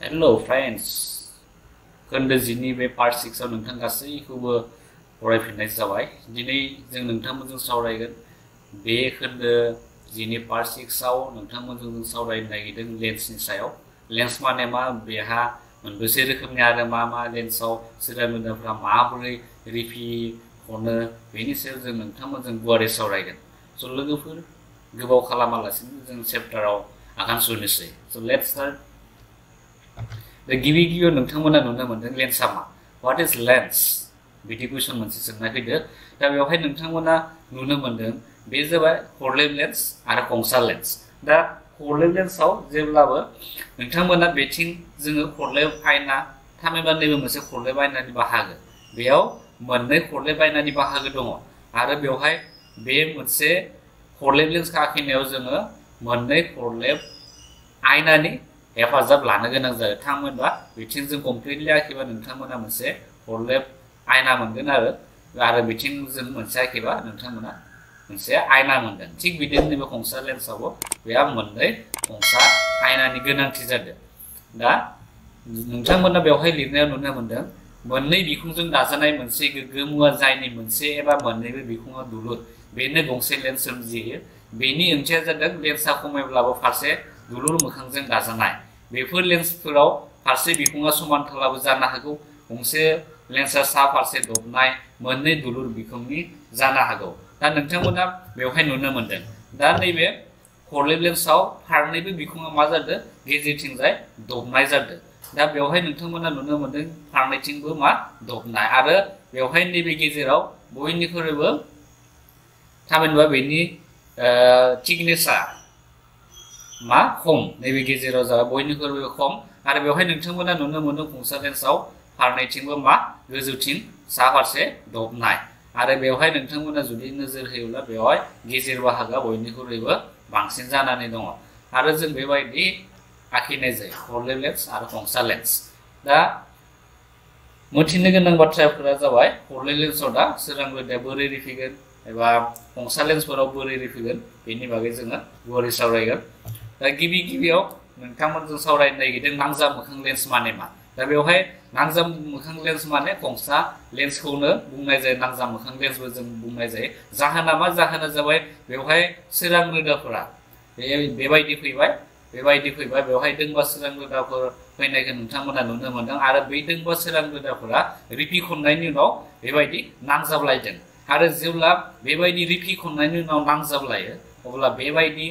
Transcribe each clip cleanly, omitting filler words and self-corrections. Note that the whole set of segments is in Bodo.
Hello friends, खोन्दो जिनि बे पार्ट 6 आव नोंथां गासैखौबो फरायफिननाय जाबाय। दिनै जों नोंथांमोनजों सावरायगोन बे खोन्दो जिनि पार्ट 6 आव नोंथांमोनजों जों सावरायनो नागिरदों लेन्सनि सायाव। लेन्स माने मा, बेहा मोनबेसे रोखोमनि आरो मा मा लेन्सआव सोरां रोदाफोरा माबोरै रिफिखनो, बेनि सायाव जों नोंथांमोनजों गुवारै सावरायगोन। स' लोगोफोर, गोबाव खालामालासिनो जों चेप्टाराव आगान सुरनोसै। स' लेट्स स्टार्ट। गिबि गिबियाव नोंथांमोना नुनो मोनदों लेन्सआ मा, व्हाट इज लेन्स, बिदि कुइसन मोनसे सोंनाय फैदो। दा बेवहाय नोंथांमोना नुनो मोनदों बे जाबाय खरलेब लेन्स आरो खंसा लेन्स। दा खरलेब लेन्सआव जेब्लाबो नोंथांमोना बेथिं जोङो खरलेब आयना, थामहिनबा नैबे मोनसे खरलेब आयनानि बाहागो, बेयाव मोननै खरलेब आयनानि बाहागो दङ आरो बेवहाय बे मोनसे खरलेब लेन्सखौ आखिनायाव जोङो मोननै खरलेब आयनानि हेफाजाब लानो गोनां जायो। थामहिनबा बिथिं जों कमप्लिटलि आखिबा नोंथांमोना मोनसे खरलेब आयना मोनगोन आरो बिथिं जों मोनसे आखिबा नोंथांमोना मोनसे आयना मोनगोन। थिग बिदिनो नैबे खंसा लेन्सआवबो बेहा मोननै खंसा आयनानि गोनांथि जादों। दा नोंथांमोना बेवहाय लिरनायाव नुनो मोनदों मोननै बिखुंजों दाजानाय मोनसे गोग्गो मुवा जायनि मोनसे एबा मोननैबो बिखुङा दुलुर, बेनो गंसे लेन्स सोमजियो। बेनि ओंथिया जादों लेन्सआ खमैब्लाबो फारसे दुलुर मोखांजों दाजानाय। बेफोर लेन्सफोराव फारसे बिखुङा समानथारब्लाबो जानो हागौ, गंसे लेन्सआ सा फारसे दबनाय मोननै दुलुर बिखुंनि जानो हागौ। दा नोंथांमोना बेवहाय नुनो मोनदों दा नैबे खरलेब लेन्सआव फारनैबो बिखुङा मा जादों, गेजेरथिंजाय दबनाय जादों। दा बेवहाय नोंथांमोना नुनो मोनदों फारनैथिंबो मा दबनाय, आरो बेवहाय नैबे गेजेराव बयनिख्रुइबो थामहिनबा बेनि थिकनेसा मा खम, नैबे गेजेराव जाबाय बयनिख्रुइबो खम। आरो बेवहाय नोंथांमोना नुनो मोनो खंसा लेन्सआव फारनैथिंबो मा गोजौथिं सा फारसे दबनाय, आरो बेवहाय नोंथांमोना जुदि नोजोर होयोब्ला बेवहाय गेजेर बाहागोआ बयनिख्रुइबो बांसिन जानानै दङ। आरो जों बेबायदि आखिनाय जायो खरलेब लेन्स आरो खंसा लेन्स। दा मिथिनो गोनां बाथ्राफोरा जाबाय खरलेब लेन्सआव दा सोरां रोदाया बोरै रिफिगोन एबा खंसा लेन्सफोराव बोरै रिफिगोन, बेनि बागै जोङो गुवारै सावरायगोन। दा गिबियाव नोंथांमोनजों सावरायनो नागिरदों नांजाब मोखां लेन्स माने मा। दा बेवहाय नांजाब मोखां लेन्स माने खंसा लेन्सखौनो बुंनाय जायो, नांजाब मोखां लेन्सबो जों बुंनाय जायो। जाहोना मा, जाहोना जाबाय बेवहाय सोरां रोदाफोरा बेबायदि फैबाय बेवहाय दोंबा सोरां रोदाफोर फैनायखौ नोंथांमोना नुनो मोनदों, आरो बै दोंबा सोरां रोदाफोरा रिफिखननायनि उनाव बेबायदि नांजाबलायदों। आरो जेब्ला बेबायदि रिफिखननायनि उनाव नांजाबलायो अब्ला बेबायदि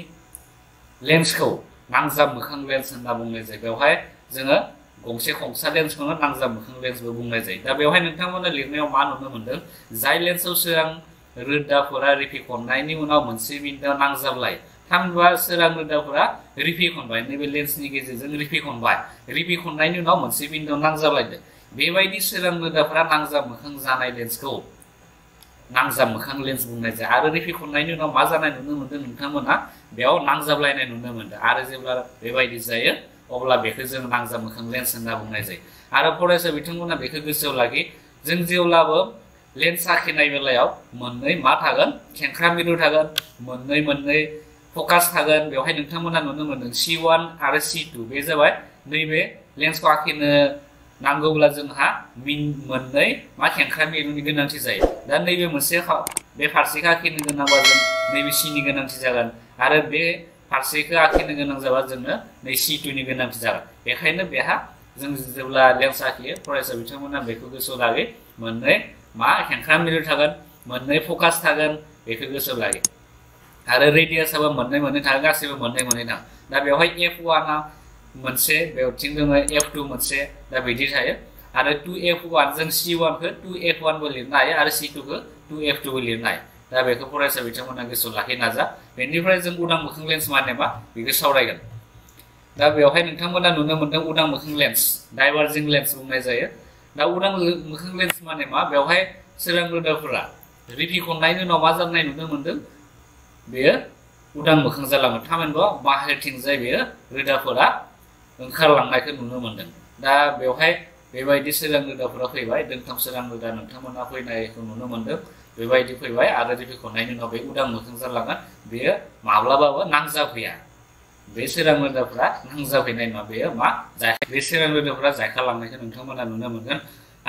लेन्सखौ नांजाब मोखां लेन्स होनना बुंनाय जायो। बेवहाय जोङो गंसे खंसा लेन्सखौनो नांजाब मोखां लेन्सबो बुंनाय जायो। दा बेवहाय नोंथांमोना लिरनायाव मा नुनो मोनदों, जाय लेन्सआव सोरां रोदाफोरा रिफिखननायनि उनाव मोनसे बिन्दोआव नांजाबलायो, थामहिनबा सोरां रोदाफोरा रिफिखनबाय, नैबे लेन्सनि गेजेरजों रिफिखननायनि उनाव मोनसे बिन्दोआव नांजाबलायदों, बेबायदि सोरां रोदाफोरा नांजाब मोखां जानाय लेन्सखौ नांजाब मोखां लेन्स बुंनाय जायो। आरो रिफिखननायनि उनाव मा जानाय नुनो मोनदों नोंथांमोना, बेयाव नांजाबलायनाय नुनो मोनदों, आरो जेब्ला बेबायदि जायो अब्ला बेखौ जों नांजाब मोखां लेन्स होनना बुंनाय जायो। आरो फरायसा बिथांमोना बेखौ गोसोआव लाखि, जों जेब्लाबो लेन्स आखिनाय बेलायाव मोननै मा थागोन, खेंख्रा मिरु थागोन, मोननै फकास थागोन। बेवहाय नोंथांमोना नुनो मोनदों C1 आरो C2, बे जाबाय नैबे लेन्सखौ आखिनो नांगौब्ला जोंहा मोननै मा खेंख्रा मिरुनि गोनांथि जायो। दा नैबे मोनसे बे फारसेखौ आखिनो गोनांबा जों नैबे Cनि गोनांथि जागोन, आरो बे फारसेखौ आखिनो गोनां जाबा जोंनो नै C2नि गोनांथि जागोन। बेखायनो बेहा जों जेब्ला लेन्स आखियो फरायसा बिथांमोना बेखौ गोसोआव लाखि, मोननै मा खेंख्रा मिरु थागोन, मोननै फकास थागोन, बेखौ गोसोआव लाखि। आरो रेडियासआबो मोननै थागोन, गासैबो मोननै थागोन। दा बेवहाय F1 मोनसे, बेवथिं दङ F2 मोनसे, दा बिदि थायो। आरो 2F1 जों C1खौ 2F1 बो लिरनो हायो आरो C2खौ 2F2 बो लिरनो हायो। दा बेखौ फरायसा बिथांमोना गोसोआव लाखि नाजा। बेनिफ्राय जों उदां मोखां लेन्स माने मा, बेखौ सावरायगोन। दा बेवहाय नोंथांमोना नुनो मोनदों उदां मोखां लेन्स, डाइभार्जिं लेन्स बुंनाय जायो। दा उदां मोखां लेन्स माने मा, बेवहाय सोरां रोदाफोरा रिफिखननायनि उनाव मा जानाय नुनो मोनदों, बेयो उदां मोखां जालाङो, थामहिनबा बाहेरथिंजाय बेयो रोदाफोरा ओंखारलांनायखौ नुनो मोनदों। दा बेवहाय बेबायदि सोरां रोदाफोरा फैबाय, दोंथाम सोरां रोदा नोंथांमोना फैनायखौ नुनो मोनदों, बेबायदि फैबाय आरो रिफिखननायनि उनाव बे उदां मोखां जालाङो, बेयो माब्लाबाबो नांजाबहैया। बे सोरां रोदाफोरा नांजाबहैनाय नङा बेयो मा बे सोरां रोदाफोरा जायखारलांनायखौ नोंथांमोना नुनो मोनगोन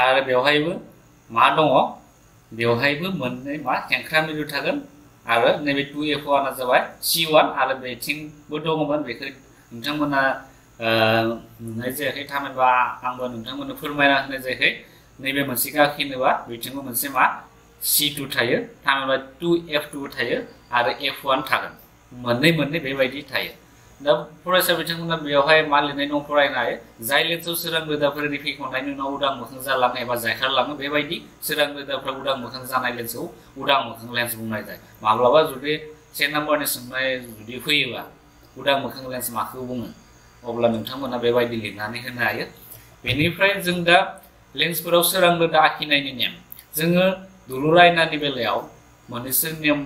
आरो बेवहायबो मा दङ बेवहायबो मोननै मा खेंख्रा मिरु थागोन आरो नैबे 2F1 जाबाय C1 आरो बेथिंबो दङमोन बेखौ नोंथांमोना नुनाय जायाखै थामहिनबा आंबो नोंथांमोननो फोरमायना होनाय जायाखै नैबे मोनसेखौ आखिनोबा बेथिंबो मोनसे मा C2 थायो थामहिनबा 2F2 थायो आरो F1 थागोन मोननै बेबायदि थायो दा फरायसा बिथांमोना बेवहाय मा लिरनाय दं फरायनो हायो जाय लेन्सआव सोरां रोदाफोर रिफिखांनायनि उनाव उदां मोखां जालाङो एबा जायखारलाङो बेबायदि सोरां रोदाफोरा उदां मोखां जानाय लेन्सखौ उदां मोखां लेन्स बुंनाय जायो माब्लाबा जुदि 1 नम्बरनि सोंनाय जुदि फैयोबा उदां मोखां लेन्स माखौ बुङो अब्ला नोंथांमोना बेबायदि लिरनानै होनो हायो बेनिफ्राय जों दा लेन्सफोराव सोरां रोदा आखिनायनि नेम जोङो दुलुर आयनानि बेलायाव मोननैसो नेम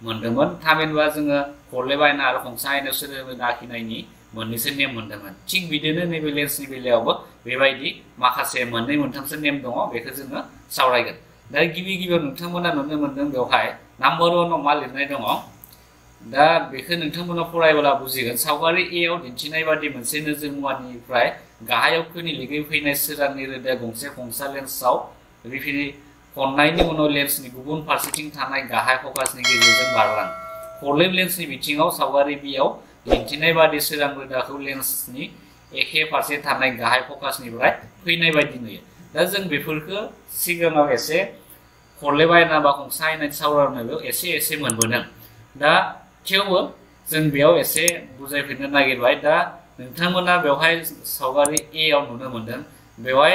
मोनदोंमोन थामहिनबा जोङो खरलेब आयना आरो खंसा आयनायाव सोरां रोदा आखिनायनि मोननैसो नेम मोनदोंमोन थिग बिदिनो नैबे लेन्सनि बेलायावबो बेबायदि माखासे मोननै मोनथामसो नेम दङ बेखौ जोङो सावरायगोन दा गिबियाव नोंथांमोना नुनो मोनदों बेवहाय नाम्बार 1 आव मा लिरनाय दङ दा बेखौ नोंथांमोना फरायब्ला बुजिगोन सावगारि ए आव दिन्थिनाय बादि मोनसे नोजोर मुवानिफ्राय गाहायाव खोनिलिगै फैनाय सोरांनि रोदा गंसे खंसा लेन्सआव रिफिखननायनि उनाव लेन्सनि गुबुन फारसेथिं थानाय गाहाय फकासनि गेजेरजों बारलाङो खरलेब लेन्सनि बिथिङाव सावगारि बि आव दिन्थिनाय बादि सोरां रोदाखौ लेन्सनि एखे फारसे थानाय गाहाय फकासनिफ्राय फैनाय बायदि नुयो दा जों बेफोरखौ सिगाङाव एसे खरलेब आयना बा खंसा आयनानि सावरायनायाव एसे मोनबोदों दा थेवबो जों बेयाव एसे बुजायफिननो नागिरबाय दा नोंथांमोना बेवहाय सावगारि ए आव नुनो मोनदों बेवहाय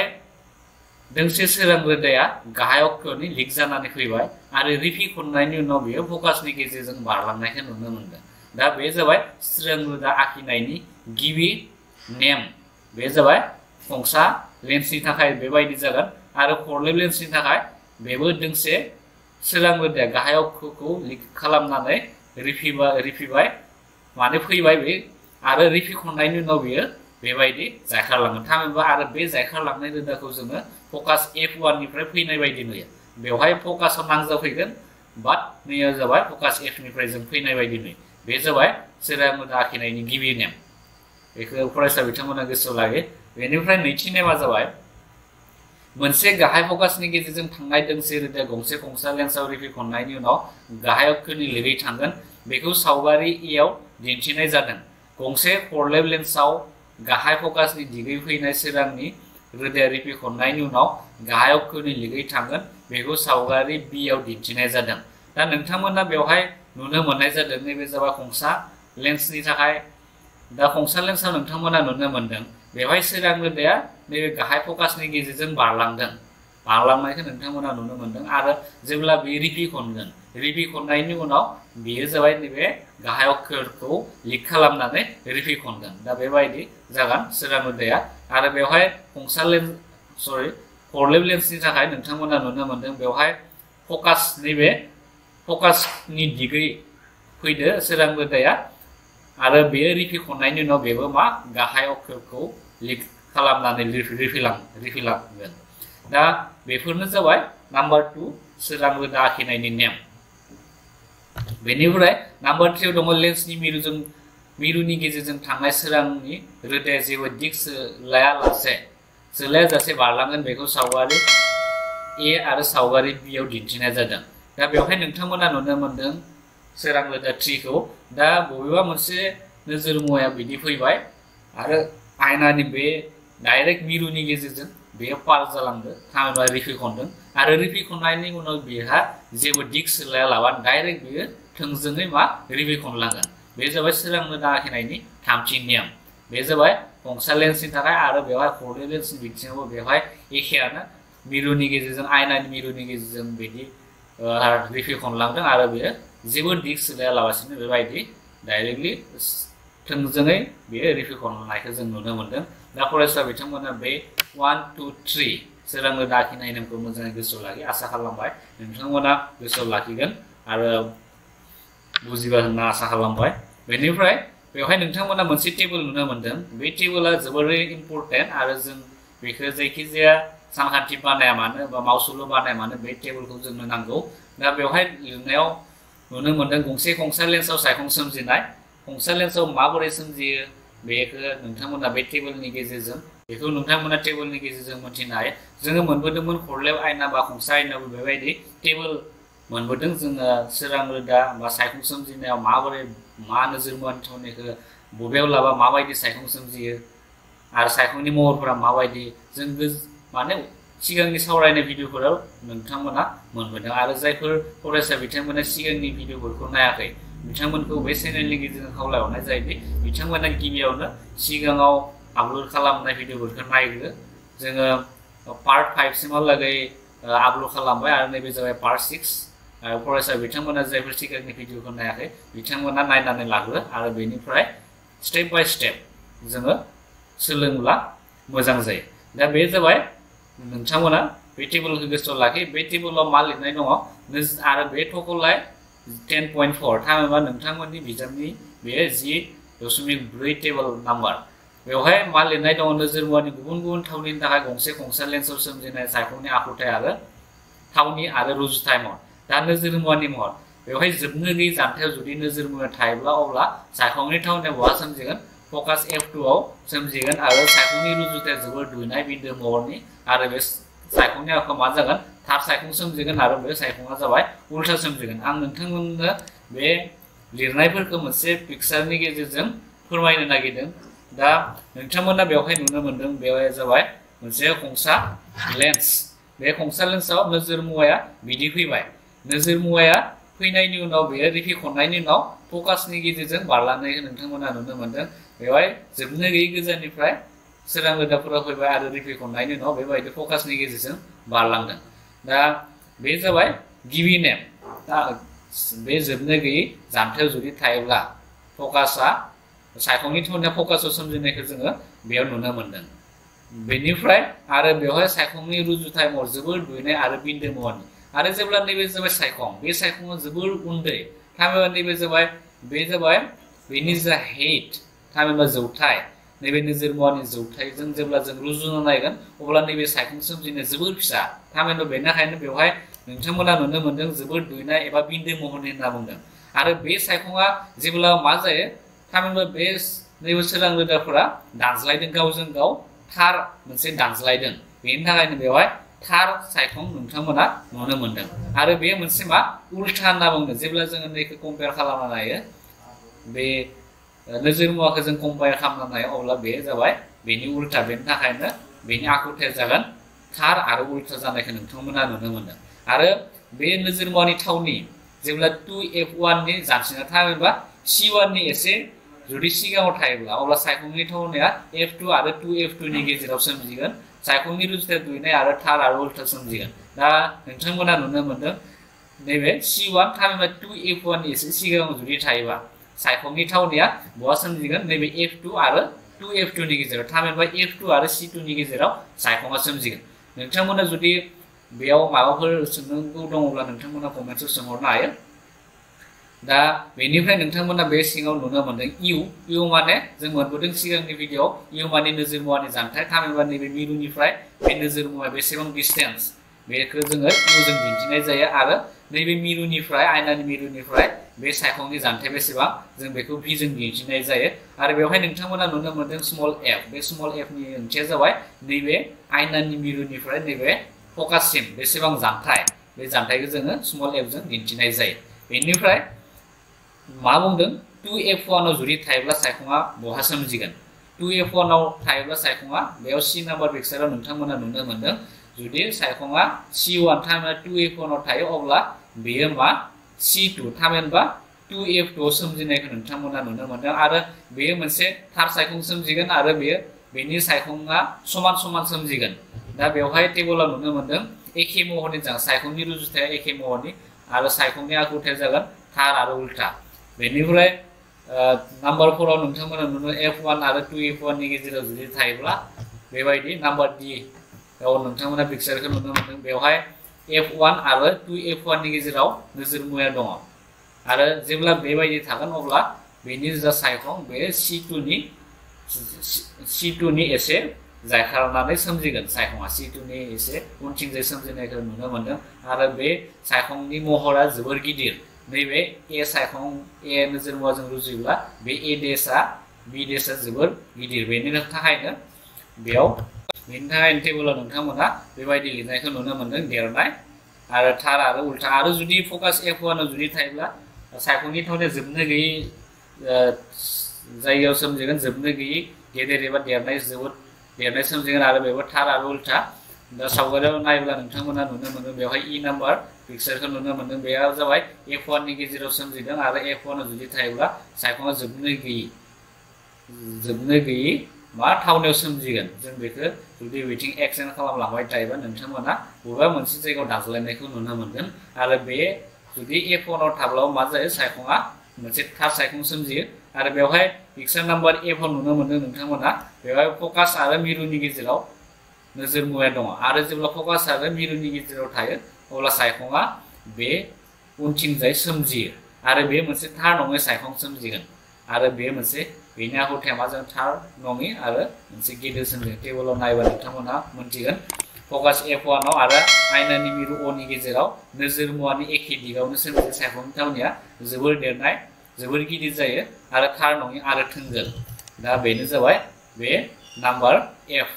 दोंसे सोरां रोदाया गाहायाव खोनि लिक जानानै फैबाय आरो रिफिखननायनि उनाव बेयो फकासनि गेजेरजों बारलांनायखौ नुनो मोनदों दा बे जाबाय सोरां रोदा आखिनायनि गिबि नेम बे जाबाय खंसा लेन्सनि थाखाय बेबायदि जागोन आरो खरलेब लेन्सनि थाखाय बेबो दोंसे सोरां रोदाया गाहायाव खोखौ लिक खालामनानै रिफिबाय माने फैबाय बे आरो रिफिखननायनि उनाव बेयो बेबायदि जायखारलाङो थामहिनबा आरो बे जायखारलांनाय रोदाखौ जोङो फकास F1 निफ्राय फैनाय बायदि नुयो बेवहाय फकासाव नांजाबफैगोन बाट नैया जाबाय फकास F निफ्राय जों फैनाय बायदि नुयो बे जाबाय सोरां रोदा आखिनायनि गिबि नेम बेखौ फरायसा बिथांमोना गोसोआव लायो बेनिफ्राय नैथि नेमा जाबाय मोनसे गाहाय फकासनि गेजेरजों थांनाय दोंसे रोदा गंसे खंसा लेन्सआव रिफिखननायनि उनाव गाहायाव खोनिलिगै थांगोन बेखौ सावगारि ए आव दिन्थिनाय जादों गंसे खरलेब लेन्सआव गाहाय फकासनि दिगै फैनाय सोरांनि रोदाया रिफिखननायनि उनाव गाहायाव खोनिलिगै थांगोन बेखौ सावगारि बि आव दिन्थिनाय जादों दा नोंथांमोना बेवहाय नुनो मोननाय जादों नैबे जाबाय खंसा लेन्सनि थाखाय दा खंसा लेन्सआव नोंथांमोना नुनो मोनदों बेवहाय सोरां रोदाया नैबे गाहाय फकासनि गेजेरजों बारलांनायखौ नोंथांमोना नुनो मोनदों आरो जेब्ला बे रिफिखननायनि उनाव बेयो जाबाय नैबे गाहायाव खोरखौ लिक खालामनानै रिफिखनगोन दा बेबायदि जागोन सोरां रोदाया आरो बेवहाय खरलेब लेन्सनि थाखाय नोंथांमोना नुनो मोनदों बेवहाय फकासनि दिगै फैदो सोरां रोदाया आरो बेयो रिफिखननायनि उनाव बेबो मा गाहायाव खोरखौ लिक खालामनानै रिफिलांगोन दा बेफोरनो जाबाय नाम्बार 2 सोरां रोदा आखिनायनि नेम बेनिफ्राय नाम्बार 3 दङ लेन्सनि मिरुनि गेजेरजों थांनाय सोरांनि रोदाया जेबो दिग सोलायाजासे बारलांगोन बेखौ सावगारि ए आरो सावगारि बि आव दिन्थिनाय जादों दा बेवहाय नोंथांमोना नुनो मोनदों सोरां रोदा 3 खौ दा बबेबा मोनसे नोजोर मुवाया बिदि फैबाय आरो आयनानि बे डाइरेक्ट मिरुनि गेजेरजों बेयो पार जालांदों थामहिनबा रिफिखनदों आरो रिफिखननायनि उनाव बेहा जेबो दिग सोलायालाबानो डाइरेक्ट बेयो थोंजोङै मा रिफिखनलांगोन बे जाबाय सोरां रोदा आखिनायनि थामथि नेम बे जाबाय खंसा लेन्सनि थाखाय आरो बेवहाय खरलेब लेन्सनि बिथिङावबो बेवहाय एखेयानो मिरुनि गेजेरजों आयनानि मिरुनि गेजेरजों बिदि रिफिखनलांदों आरो बेयो जेबो दिग सोलायालाबासिनो बेबायदि डाइरेक्टलि थोंजोङै बेयो रिफिखननायखौ जों नुनो मोनदों दा फरायसा बिथांमोना बे 1 2 3 सोरां रोदा आखिनाय नेमखौ मोजाङै गोसोआव लाखि आसा खालामबाय नोंथांमोना गोसोआव लाखिगोन आरो बुजिबाय होनना आसा खालामबाय बेनिफ्राय बेवहाय नोंथांमोना मोनसे टेबोल नुनो मोनदों बे टेबोला जोबोरै इम्परटेन्ट आरो जों बेखौ जायखिजाया सानखान्थि बानाया मानो बा मावसुलु बानाया मानो बे टेबोलखौ जोंनो नांगौ दा बेवहाय लिरनायाव नुनो मोनदों गंसे खंसा लेन्सआव सायखं सोमजिनाय खंसा लेन्सआव माबोरै सोमजियो बेखौ नोंथांमोना बे टेबोलनि गेजेरजों बेखौ नोंथांमोना टेबोलनि गेजेरजों मोनथिनो हायो। जोङो मोनबोदोंमोन खरलेब आयना बा खंसा आयनाबो बेबायदि टेबोल मोनबोदों। जोङो सोरां रोदा बा सायखं सोमजिनायाव माबोरै मा नोजोर मुवानि थावनायखौ बबेयाव लाबा माबायदि सायखं सोमजियो आरो सायखंनि महरफोरा माबायदि जों माने सिगांनि सावरायनाय भिडिअफोराव नोंथांमोना मोनबोदों। आरो जायफोर फरायसा बिथांमोना सिगांनि भिडिअफोरखौ नायाखै बिथांमोनखौ बे चेनेलनि गेजेरजों खावलायहरनाय जायोदि बिथांमोना गिबियावनो सिगाङाव आपल'ड खालामनाय भिडिअफोरखौ नायग्रो। जोङो पार्ट 5 सिमहालागै आपल'ड खालामबाय आरो नैबे जाबाय पार्ट 6। फरायसा बिथांमोना जायफोर सिगांनि भिडिअखौ नायाखै बिथांमोना नायनानै लाग्रो आरो बेनिफ्राय स्टेप बाय स्टेप जोङो सोलोंब्ला मोजां जायो। दा बे जाबाय नोंथांमोना बे टेबोलखौ गोसोआव लाखि। बे टेबोलाव मा लिरनाय दङ आरो बे थकलाय 10.4 थामहिनबा नोंथांमोननि बिजाबनि बे 10.4 टेबोल नाम्बार। बेवहाय मा लिरनाय दङ नोजोर मुवानि गुबुन गुबुन थावनिनि थाखाय गंसे खंसा लेन्सआव सोमजिनाय सायखंनि आखुथाय आरो थावनि आरो रुजुथाय महर। दा नोजोर मुवानि महर बेवहाय जोबनो गैयै जानथायाव जुदि नोजोर मुवा थायोब्ला अब्ला सायखंनि थावनिया बहा सोमजिगोन फकास F2 आव सोमजिगोन आरो सायखंनि रुजुथाया जोबोर दुयनाय बिन्दो महरनि आरो बे सायखंनि आखुआ मा जागोन थार सायखं सोमजिगोन आरो बे सायखंआ जाबाय उल्था सोमजिगोन। आं नोंथांमोननो बे लिरनायफोरखौ मोनसे पिक्सारनि गेजेरजों फोरमायनो नागिरदों। दा नोंथांमोना बेवहाय नुनो मोनदों बेवहाय जाबाय मोनसे खंसा लेन्स। बे खंसा लेन्सआव नोजोर मुवाया बिदि फैबाय। नोजोर मुवाया फैनायनि उनाव बेयो रिफिखननायनि उनाव फकासनि गेजेरजों बारलांनायखौ नोंथांमोना नुनो मोनदों। बेवहाय जोबनो गैयै गोजाननिफ्राय सोरां रोदाफोरा फैबाय आरो रिफिखननायनि उनाव बेबायदि फकासनि गेजेरजों बारलांदों। दा बे जाबाय गिबि नेम। दा बे जोबनो गैयै जानथायाव जुदि थायोब्ला फकासआ सायखंनि थावनिया फकासाव सोमजिनायखौ जोङो बेयाव नुनो मोनदों। बेनिफ्राय आरो बेवहाय सायखंनि रुजुथाय महर जोबोर दुयनाय आरो बिन्दो महरनि आरो जेब्ला नैबे जाबाय सायखं बे सायखंआ जोबोर उन्दै थामहिनबा नैबे जाबाय बेनि जा हेड थामहिनबा जौथाय नैबे नोजोर मुवानि जौथायजों जेब्ला जों रुजुना नायगोन अब्ला नैबे सायखं सोमजिनाया जोबोर फिसा थामहिनबा बेनिखायनो बेवहाय नोंथांमोना नुनो मोनदों जोबोर दुयनाय एबा बिन्दो महरनि होनना बुंदों। आरो बे सायखंआ जेब्ला मा जायो थामहिनबा बे नैबे सोरां रोदाफोरा दानज्लायदों गावजों गाव थार मोनसे दानज्लायदों। बेनि थाखायनो बेवहाय थार सायखं नोंथांमोना नुनो मोनदों। आरो बे मोनसे मा उल्था होनना बुंदों। जेब्ला जोङो नैखौ कम्पेयार खालामना नायो बे नोजोर मुवाखौ जों कम्पेयार खालामना नायो अब्ला बे जाबाय बेनि उल्था। बेनि थाखायनो बेनि आखुथाया जागोन थार आरो उल्था जानायखौ नोंथांमोना नुनो मोनदों। आरो बे नोजोर मुवानि थावनि जेब्ला 2F1 नि जानसिना थामहिनबा C1 नि एसे जुदि सिगाङाव थायोब्ला अब्ला सायखंनि थावनाया F2 आरो 2F2 नि गेजेराव सोमजिगोन। सायखंनि रुजुथाया दुयनाय आरो थार आरो उल्था सोमजिगोन। दा नोंथांमोना नुनो मोनदों नैबे C1 थामहिनबा 2F1 नि एसे सिगाङाव जुदि थायोबा सायखंनि थावनिया बहा सोमजिगोन नैबे F2 आरो 2F2 नि गेजेराव थामहिनबा F2 आरो C2 नि गेजेराव सायखंआ सोमजिगोन। नोंथांमोना जुदि बेयाव माबाफोर सोंनांगौ दङब्ला नोंथांमोना कमेन्टआव सोंहरनो हायो। दा बेनिफ्राय नोंथांमोना बे सिङाव नुनो मोनदों इउ माने जों मोनबोदों सिगांनि भिडिअ इउ माने नोजोर मुवानि जानथाय थामहिनबा नैबे मिरुनिफ्राय बे नोजोर मुवा बेसेबां डिस्टेन्स बेखौ जोङो इउजों दिन्थिनाय जायो आरो नैबे मिरुनिफ्राय आयनानि मिरुनिफ्राय बे सायखंनि जानथाय बेसेबां जों बेखौ भिजों दिन्थिनाय जायो। आरो बेवहाय नोंथांमोना नुनो मोनदों स्मल एफ। बे स्मल एफनि ओंथिया जाबाय नैबे आयनानि मिरुनिफ्राय नैबे फकाससिम बेसेबां जानथाय बे जानथायखौ जोङो स्मल एफजों दिन्थिनाय जायो। बेनिफ्राय मा बुंदों 2F1 आव जुदि थायोब्ला सायखंआ बहा सोमजिगोन 2F1 आव थायोब्ला सायखंआ बेयाव C नाम्बार पिक्साराव नोंथांमोना नुनो मोनदों जुदि सायखंआ C1 थामहिनबा 2F1 आव थायो अब्ला बेयो मा C2 थामहिनबा 2F2 आव सोमजिनायखौ नोंथांमोना नुनो मोनदों। आरो बेयो मोनसे थार सायखं सोमजिगोन आरो बेनि सायखंआ समान समान सोमजिगोन। दा बेवहाय टेबोलाव नुनो मोनदों एखे महरनि सायखंनि रुजुथाया एखे महरनि आरो सायखंनि आखुथाया जागोन थार आरो उल्था। बेनिफ्राय नाम्बार 4 आव नोंथांमोना नुनो F1 आरो 2F1 नि गेजेराव जुदि थायोब्ला बेबायदि नाम्बार D आव नोंथांमोना पिक्सारखौ नुनो मोनदों। बेवहाय F1 आरो 2F1 नि गेजेराव नोजोर मुवाया दङ आरो जेब्ला बेबायदि थागोन अब्ला बेनि जा सायखं बे C2 नि एसे जायखारनानै सोमजिगोन। सायखंआ C2 नि एसे उनथिंजाय सोमजिनायखौ नुनो मोनदों आरो बे सायखंनि महरा जोबोर गिदिर नैबे ए सायखं ए नोजोर मुवाजों रुजुयोब्ला बे ए देशआ बि देशआ जोबोर गिदिर बेनि थाखायनो बेयाव बेनि थाखायनो टेबोलाव नोंथांमोना बेबायदि लिरनायखौ नुनो मोनदों देरनाय आरो थार आरो उल्था आरो जुदि फकास F1 आव जुदि थायोब्ला सायखंनि थावनाया जोबनो गैयै जायगायाव सोमजिगोन जोबनो गैयै गेदेर एबा देरनाय जोबोद देरनाय सोमजिगोन आरो बेबो थार आरो उल्था दा सावगारियाव नायोब्ला नोंथांमोना नुनो मोनदों बेवहाय इ नाम्बार पिक्सारखौ नुनो मोनदों बेयाव जाबाय F1 नि गेजेराव सोमजिदों आरो F1 आव जुदि थायोब्ला सायखंआ जोबनो गैयै मा थावनायाव सोमजिगोन जों बेखौ जुदि बिथिं एक्सटेन्ड खालामलांबाय थायोबा नोंथांमोना बबेबा मोनसे जायगायाव दाज्लायनायखौ नुनो मोनगोन आरो बे जुदि F1 आव थाब्लाबो मा जायो सायखंआ मोनसे थार सायखं सोमजियो आरो बेवहाय पिक्सार नाम्बार F1 नुनो मोनदों नोंथांमोना बेवहाय फकास आरो मिरुनि गेजेराव नोजोर मुवाया दङ आरो जेब्ला फकास आरो मिरुनि गेजेराव थायो अब्ला सायखंआ बे उनथिंजाय सोमजियो आरो बे मोनसे थार नङै सायखं सोमजिगोन आरो बे मोनसे बेनि आखुथाया मा जागोन थार नङि आरो मोनसे गेदेर सोमजिगोन टेबोलाव नायबा नोंथांमोना मोनथिगोन फकास F1 आव आरो आयनानि मिरु O नि गेजेराव नोजोर मुवानि एखे दिगावनो सोमजिनाय सायखंनि थावनाया जोबोर देरनाय जोबोर गिदिर जायो आरो थार नङि आरो थोंगोर दा बेनो जाबाय बे नाम्बार F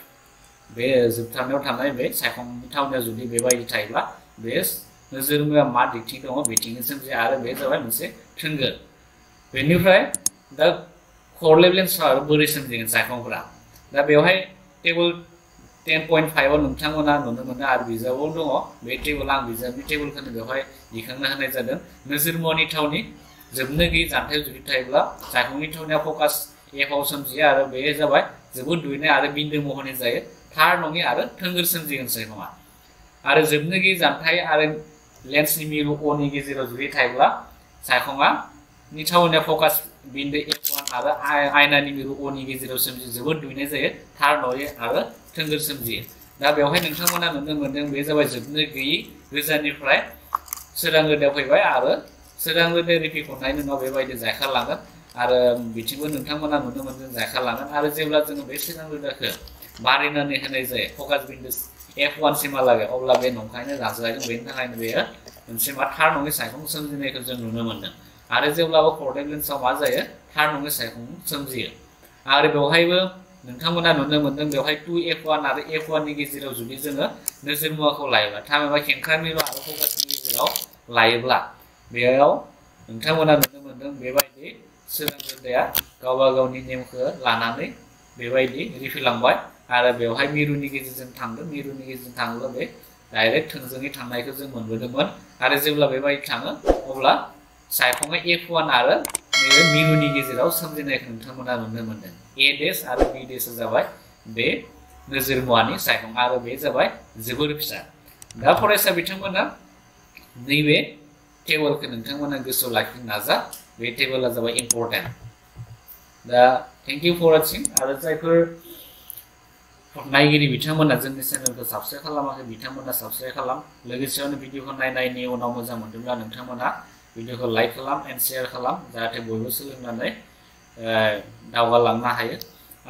बे जोबथारनायाव थानाय बे सायखंनि थावनाया जुदि बेबायदि थायोब्ला बे नोजोर मुवाया मा दिगथिं दङ बिथिंनो सोमजियो आरो बे जाबाय मोनसे थोंगोर बेनिफ्राय दा खरलेब लेन्सआव बोरै सोमजिगोन सायखंफोरा दा बेवहाय टेबोल 10.5 आव नोंथांमोना नुनो मोनो आरो बिजाबाव दङ बे टेबोल आं बिजाबनि टेबोलखौनो बेवहाय दिखांना होनाय जादों नोजोर मुवानि थावनि जोबनो गैयै जानथायाव जुदि थायोब्ला सायखंनि थावनाया फकास F आव सोमजियो आरो बे जाबाय जोबोद दुयनाय आरो बिन्दो महरनि जायो थार नङि आरो थोंगोर सोमजिगोन सायखंआ आरो जोबनो गैयै जानथाय आरो लेन्सनि मिरु O नि गेजेराव जुदि थायोब्ला सायखंआ नि थावनाया फकास बिन्दो F1 आरो आयनानि मिरु O नि गेजेराव सोमजियो जोबोद दुयनाय जायो थार नङि आरो थोंगोर सोमजियो दा बेवहाय नोंथांमोना नुनो मोनदों बे जाबाय जोबनो गैयै गोजाननिफ्राय सोरां रोदायाव फैबाय आरो सोरां रोदाया रिफिखननायनि उनाव बेबायदि जायखारलांगोन आरो बिथिंबो नोंथांमोना नुनो मोनदों जायखारलांगोन आरो जेब्ला जोङो बे सोरां रोदाखौ बारायनानै होनाय जायो फकास बिन्दो F1 सिमहालागै अब्ला बे नंखायनो रानज्लायगोन बेनि थाखायनो बेयो मोनसे मा थार नङै सायखं सोमजिनायखौ जों नुनो मोनदों आरो जेब्लाबो खरलेब लेन्सआव मा जायो थार नङै सायखं सोमजियो आरो बेवहायबो नोंथांमोना नुनो मोनदों बेवहाय 2F1 आरो F1 नि गेजेराव जुदि जोङो नोजोर मुवाखौ लायोब्ला थामहिनबा खेंख्रा मिरु आरो फकासनि गेजेराव लायोब्ला बेयाव नोंथांमोना नुनो मोनदों बेबायदि सोरां रोदाया गावबा गावनि नेमखौ लानानै बेबायदि रिफिलांबाय आरो बेवहाय मिरुनि गेजेरजों थांदों मिरुनि गेजेरजों थाङोब्ला बे डाइरेक्ट थोंजोङै थांनायखौ जों मोनबोदोंमोन आरो जेब्ला बेबायदि थाङो अब्ला सायखंआ F1 आरो नैबे मिरुनि गेजेराव सोमजिनायखौ नोंथांमोना नुनो मोनदों A देश आरो B देशआ जाबाय बे नोजोर मुवानि सायखं आरो बे जाबाय जोबोर फिसा दा फरायसा बिथांमोना नैबे टेबोलखौ नोंथांमोना गोसोआव लाखिनो नाजा बे टेबोला जाबाय इम्पर्टेन्ट दा थेंक इउ फर वाचिं आरो जायफोर नायगिरि बिथांमोना जोंनि चेनेलखौ साबस्क्राइब खालामाखै बिथांमोना साबस्क्राइब खालाम लोगोसेयावनो भिडिअखौ नायनायनि उनाव मोजां मोनदोंब्ला नोंथांमोना भिडिअखौ लाइक खालाम एन्ड शेयार खालाम जाहाथे बयबो सोलोंनानै दावगालांनो हायो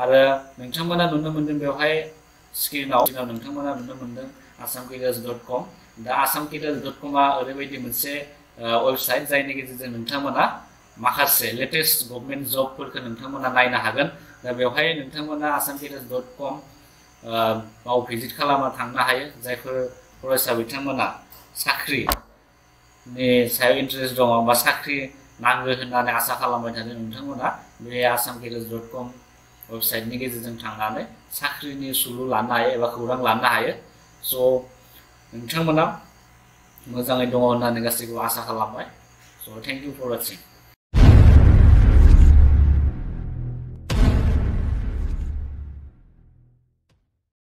आरो नोंथांमोना नुनो मोनदों बेवहाय स्क्रिनाव नोंथांमोना नुनो मोनदों assamcareers.com दा assamcareers.com आ ओरैबायदि मोनसे वेबसाइट जायनि गेजेरजों नोंथांमोना माखासे लेटेस्ट गभर्नमेन्ट जबफोरखौ नोंथांमोना नायनो हागोन दा बेवहाय नोंथांमोना assamcareers.com आव भिजिट खालामना थांनो हायो जायफोर फरायसा बिथांमोना साख्रिनि सायाव इन्टारेस्ट दङ बा साख्रि नांगौ होननानै आसा खालामबाय थादों नोंथांमोना बे assamcareers.com वेबसाइटनि गेजेरजों थांनानै साख्रिनि सुलु लानो हायो एबा खौरां लानो हायो स' नोंथांमोना मोजाङै दङ होननानै गासैखौबो आसा खालामबाय स' थेंक इउ फर वाचिं